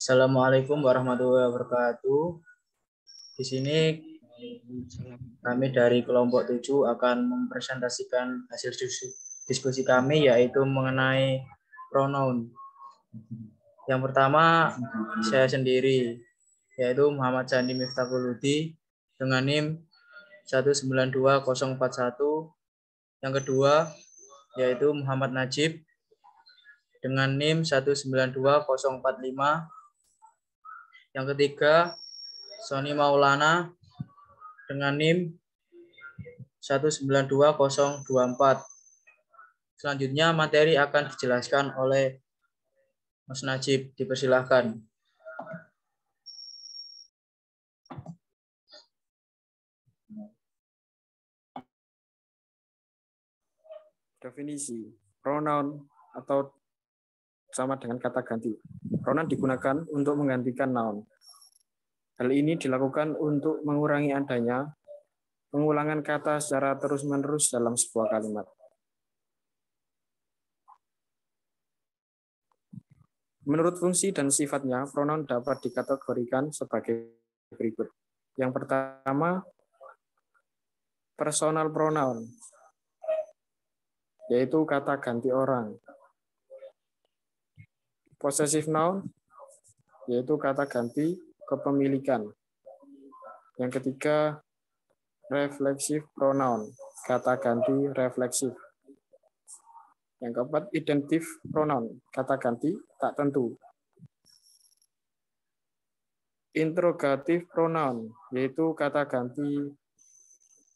Assalamualaikum warahmatullahi wabarakatuh. Di sini kami dari kelompok 7 akan mempresentasikan hasil diskusi kami, yaitu mengenai pronoun. Yang pertama, saya sendiri, yaitu Muhammad Sandi Miftahuludi dengan NIM 192041. Yang kedua, yaitu Muhammad Najib dengan NIM 192045. Yang ketiga, Sony Maulana dengan NIM 192024. Selanjutnya materi akan dijelaskan oleh Mas Najib. Dipersilahkan. Definisi pronoun atau sama dengan kata ganti. Pronoun digunakan untuk menggantikan noun. Hal ini dilakukan untuk mengurangi adanya pengulangan kata secara terus-menerus dalam sebuah kalimat. Menurut fungsi dan sifatnya, pronoun dapat dikategorikan sebagai berikut. Yang pertama, personal pronoun, yaitu kata ganti orang. Possessive noun, yaitu kata ganti kepemilikan. Yang ketiga, reflexive pronoun, kata ganti refleksif. Yang keempat, identif pronoun, kata ganti tak tentu. Interrogative pronoun, yaitu kata ganti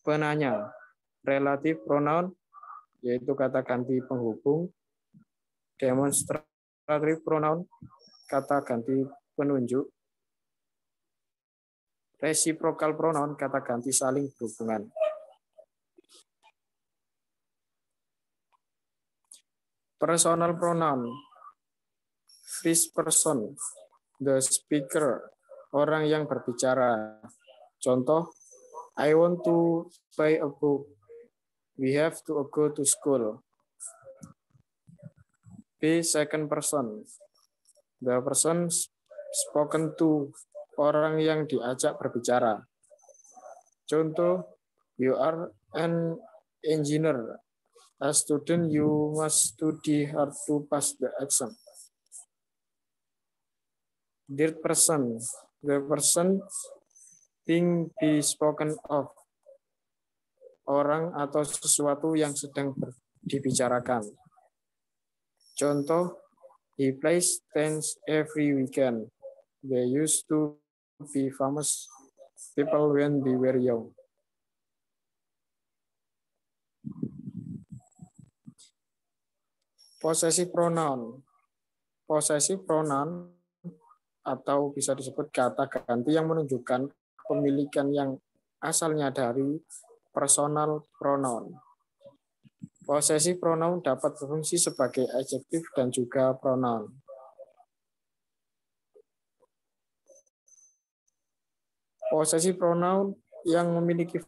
penanya. Relative pronoun, yaitu kata ganti penghubung. Demonstrative pronoun, kata ganti penunjuk. Reciprocal pronoun, kata ganti saling berhubungan. Personal pronoun, first person, the speaker, orang yang berbicara. Contoh, I want to buy a book. We have to go to school. B, second person, the person spoken to, orang yang diajak berbicara. Contoh, you are an engineer. As student, you must study hard to pass the exam. Third person, the person being be spoken of, orang atau sesuatu yang sedang dibicarakan. Contoh, he plays tennis every weekend. They used to be famous people when they were young. Possessive pronoun. Possessive pronoun atau bisa disebut kata ganti yang menunjukkan kepemilikan yang asalnya dari personal pronoun. Possessive pronoun dapat berfungsi sebagai adjektif dan juga pronoun. Possessive pronoun yang memiliki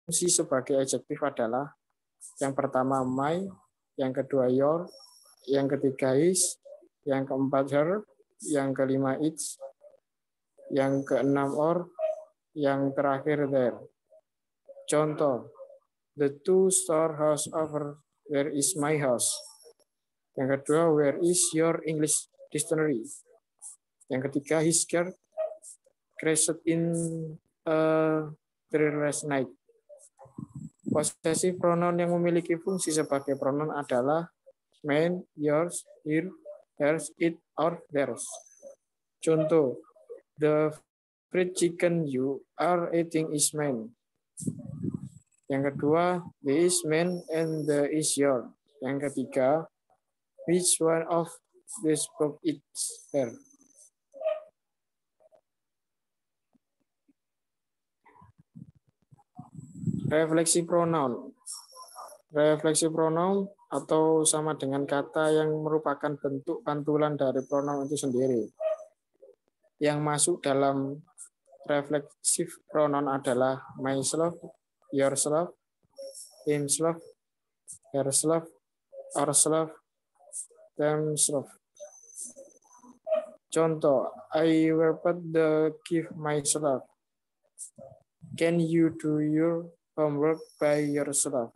fungsi sebagai adjektif adalah yang pertama my, yang kedua your, yang ketiga his, yang keempat her, yang kelima its, yang keenam or, yang terakhir there. Contoh, the two storehouse over, where is my house? Yang kedua, where is your English dictionary? Yang ketiga, his skirt crashed in a tree last night. Possessive pronoun yang memiliki fungsi sebagai pronoun adalah mine, yours, here, hers, it, or theirs. Contoh, the fried chicken you are eating is mine. Yang kedua, the is mine and the is your. Yang ketiga, which one of these both is her? Refleksi pronoun. Refleksi pronoun atau sama dengan kata yang merupakan bentuk pantulan dari pronoun itu sendiri. Yang masuk dalam refleksif pronoun adalah myself, yourself, himself, herself, ourself, themselves. Contoh, I wrapped the gift myself. Can you do your homework by yourself?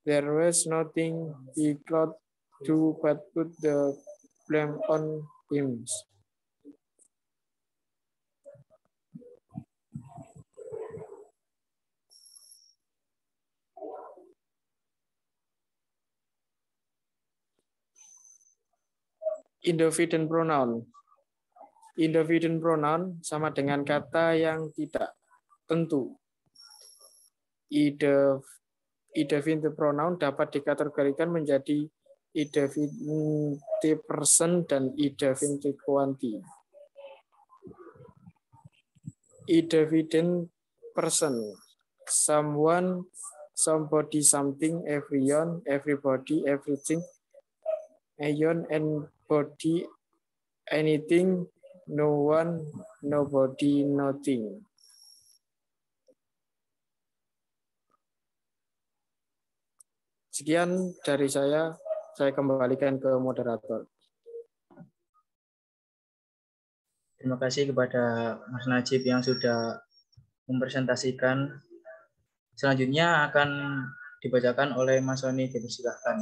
There was nothing he could do but put the blame on him. Indefinite pronoun. Indefinite pronoun sama dengan kata yang tidak tentu. Indefinite pronoun dapat dikategorikan menjadi indefinite person dan indefinite quantity. Indefinite person, someone, somebody, something, everyone, everybody, everything, anyone, anybody, anything, no one, nobody, nothing. Sekian dari saya kembalikan ke moderator. Terima kasih kepada Mas Najib yang sudah mempresentasikan. Selanjutnya akan dibacakan oleh Mas Soni, dipersilahkan.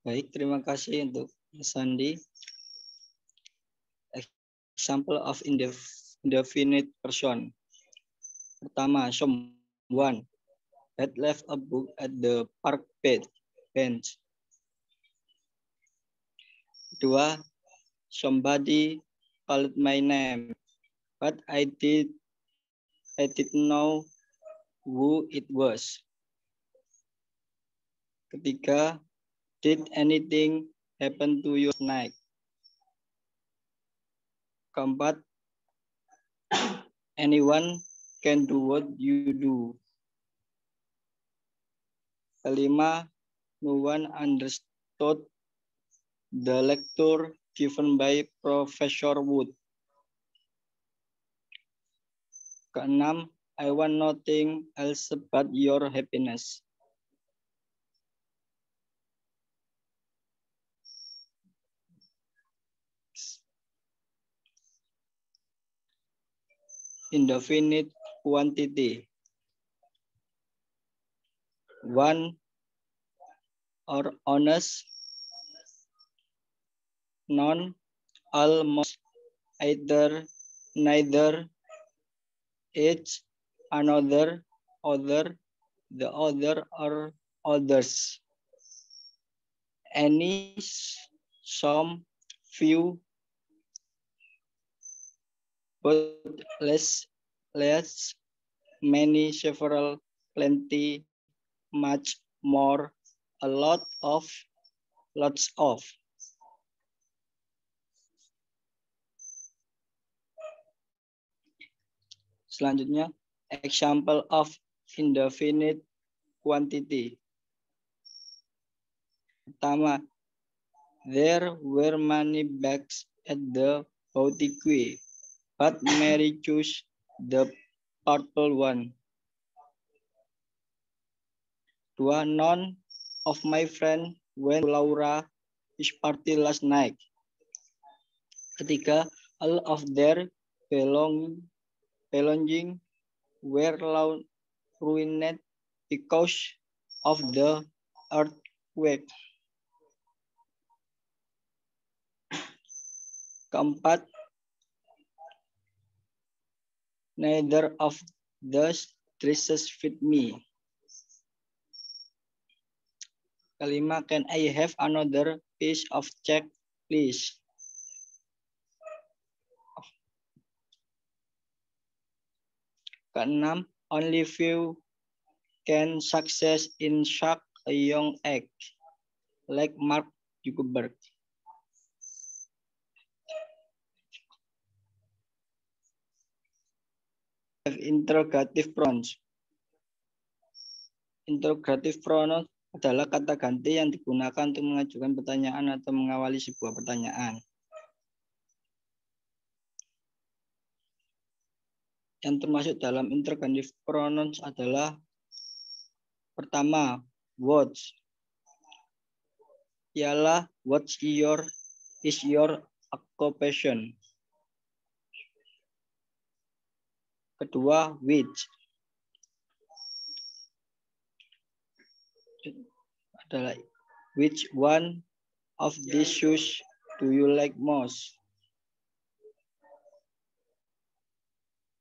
Baik, terima kasih untuk Mas Sandi. Example of indefinite person. Pertama, someone had left a book at the park bench. Kedua, somebody called my name, but I didn't know who it was. Ketiga, did anything happen to you last night? Keempat, anyone can do what you do. Kelima, no one understood the lecture given by Professor Wood. Keenam, I want nothing else but your happiness. Indefinite quantity. One or honest, none, almost, either, neither, each, another, other, the other, or others. Any, some, few, but less, many, several, plenty, much, more, a lot of, lots of. Selanjutnya, example of indefinite quantity. Pertama, there were many bags at the boutique, but Mary chose the purple one. Dua, none of my friends went to Laura's party last night. Ketiga, all of their belongings were ruined because of the earthquake. Keempat, neither of those dresses fit me. Kelima, can I have another piece of cake, please? Keenam, only few can success in such a young age, like Mark Zuckerberg. Interrogative pronouns. Interrogative pronouns adalah kata ganti yang digunakan untuk mengajukan pertanyaan atau mengawali sebuah pertanyaan. Yang termasuk dalam interrogative pronouns adalah pertama, what, ialah is your occupation. Kedua, which adalah which one of these shoes do you like most?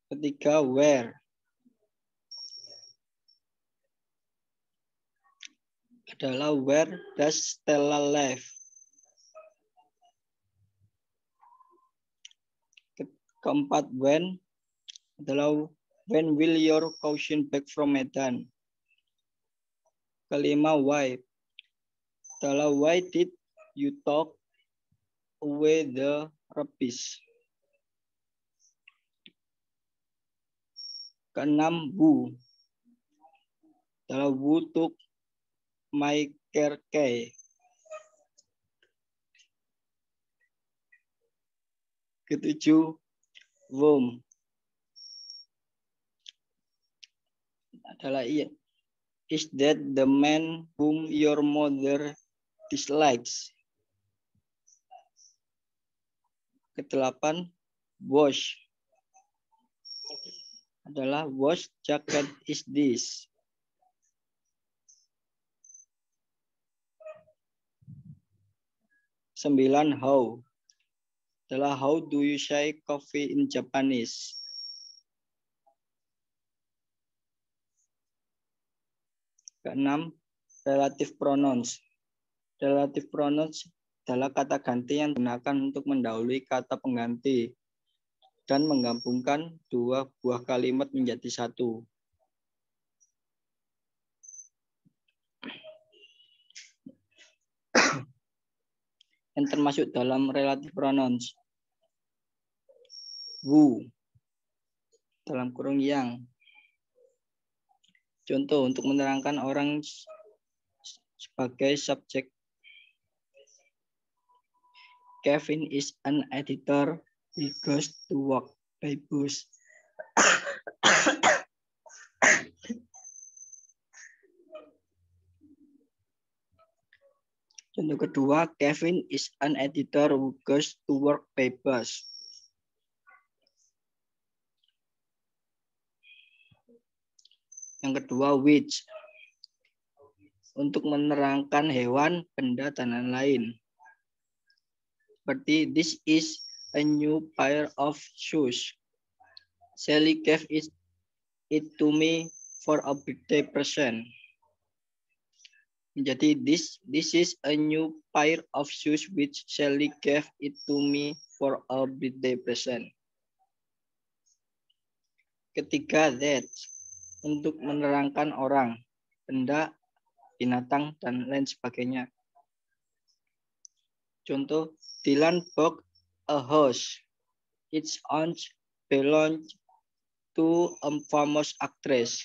Ketiga, where adalah where does Stella live? Keempat, when adalah when will your cousin back from Medan? Kelima, why adalah why did you talk away the rubbish? Keenam, who adalah who took my car key? Ketujuh, whom adalah is that the man whom your mother dislikes? Kedelapan, wash adalah wash jacket is this? Sembilan, how adalah how do you say coffee in Japanese? Keenam, relative pronouns. Relative pronouns adalah kata ganti yang digunakan untuk mendahului kata pengganti dan menggabungkan dua buah kalimat menjadi satu. Yang termasuk dalam relative pronouns. Who dalam kurung yang. Contoh untuk menerangkan orang sebagai subjek. Kevin is an editor. He goes to work by bus. Contoh kedua, Kevin is an editor who goes to work by bus. Yang kedua, which untuk menerangkan hewan, benda, dan lain-lain. Seperti this is a new pair of shoes. Sally gave it to me for a birthday present. Jadi this is a new pair of shoes which Sally gave it to me for a birthday present. Ketiga, that untuk menerangkan orang, benda, binatang, dan lain sebagainya. Contoh, Dylan bought a house. Its owner belonged to a famous actress.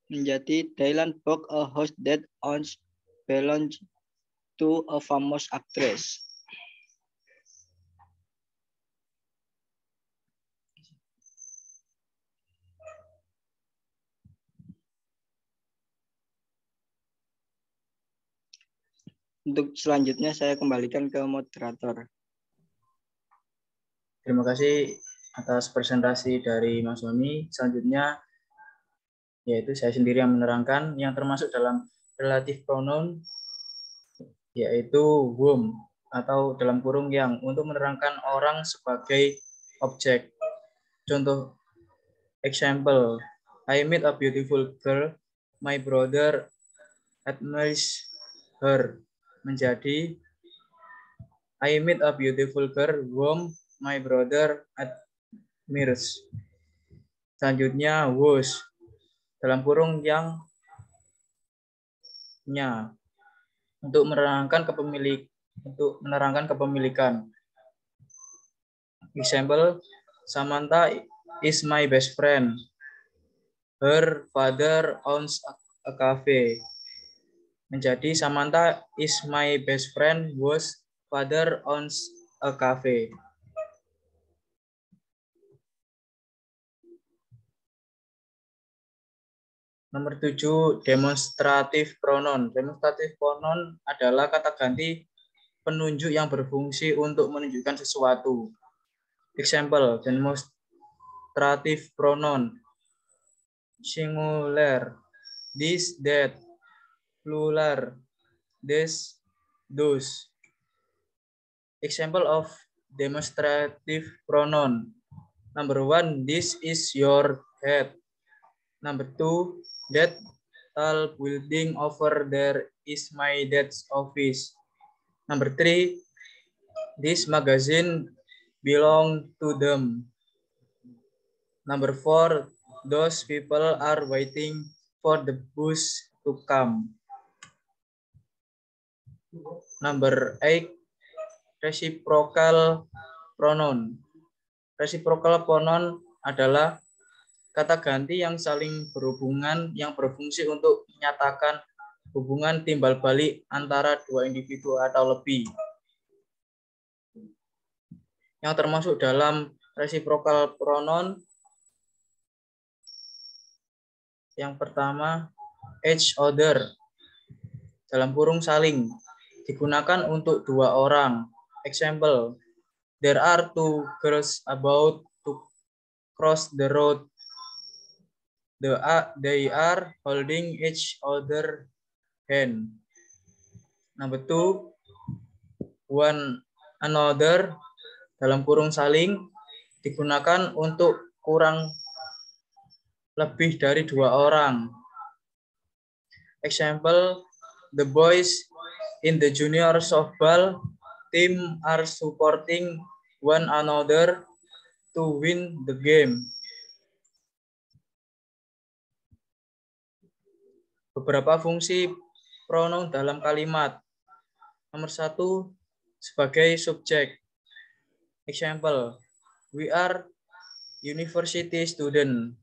Menjadi Dylan bought a house that owns belongs to a famous actress. Untuk selanjutnya saya kembalikan ke moderator. Terima kasih atas presentasi dari Mas Sony. Selanjutnya yaitu saya sendiri yang menerangkan yang termasuk dalam relative pronoun yaitu whom atau dalam kurung yang untuk menerangkan orang sebagai objek. Contoh example, I met a beautiful girl, my brother admires her. Menjadi I met a beautiful girl whom my brother admires. Selanjutnya was dalam kurung yang nya untuk menerangkan kepemilikan. Example, Samantha is my best friend. Her father owns a cafe. Menjadi Samantha is my best friend whose father owns a cafe. Nomor 7, demonstratif pronoun. Demonstratif pronoun adalah kata ganti penunjuk yang berfungsi untuk menunjukkan sesuatu. Example, demonstratif pronoun. Singular, this, that. Plural, this, those. Example of demonstrative pronoun. Number 1, this is your head. Number 2, that tall building over there is my dad's office. Number 3, this magazine belong to them. Number 4, those people are waiting for the bus to come. Number 8, reciprocal pronoun. Reciprocal pronoun adalah kata ganti yang saling berhubungan yang berfungsi untuk menyatakan hubungan timbal balik antara dua individu atau lebih. Yang termasuk dalam reciprocal pronoun yang pertama, each other, dalam kurung saling, digunakan untuk dua orang. Example, there are two girls about to cross the road. They are holding each other hand. Number 2, one another, dalam kurung saling, digunakan untuk kurang lebih dari dua orang. Example, the boys in the junior softball team are supporting one another to win the game. Beberapa fungsi pronoun dalam kalimat. Nomor 1, sebagai subjek. Example, we are university student.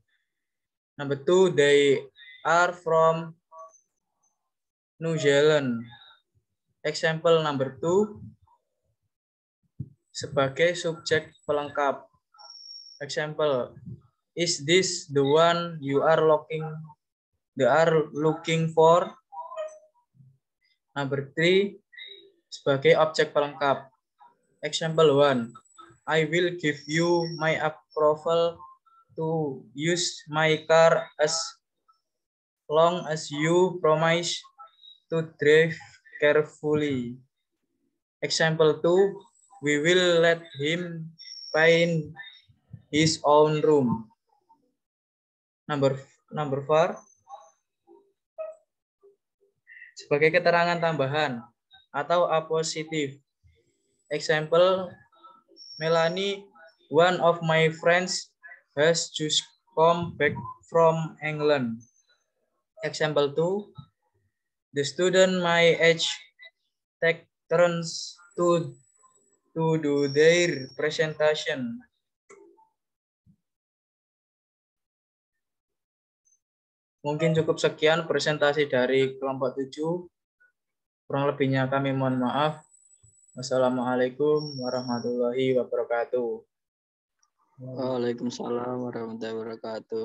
Number 2, they are from New Zealand. Example number 2, sebagai subjek pelengkap. Example, is this the one you are looking for? Number 3, sebagai objek pelengkap. Example 1, I will give you my approval to use my car as long as you promise to drive carefully. Example 2, we will let him paint his own room. Number 4, sebagai keterangan tambahan atau apositif. Example, Melanie, one of my friends, has just come back from England. Example 2, the student my age take turns to do their presentation. Mungkin cukup sekian presentasi dari kelompok 7. Kurang lebihnya kami mohon maaf. Wassalamualaikum warahmatullahi wabarakatuh. Waalaikumsalam warahmatullahi wabarakatuh.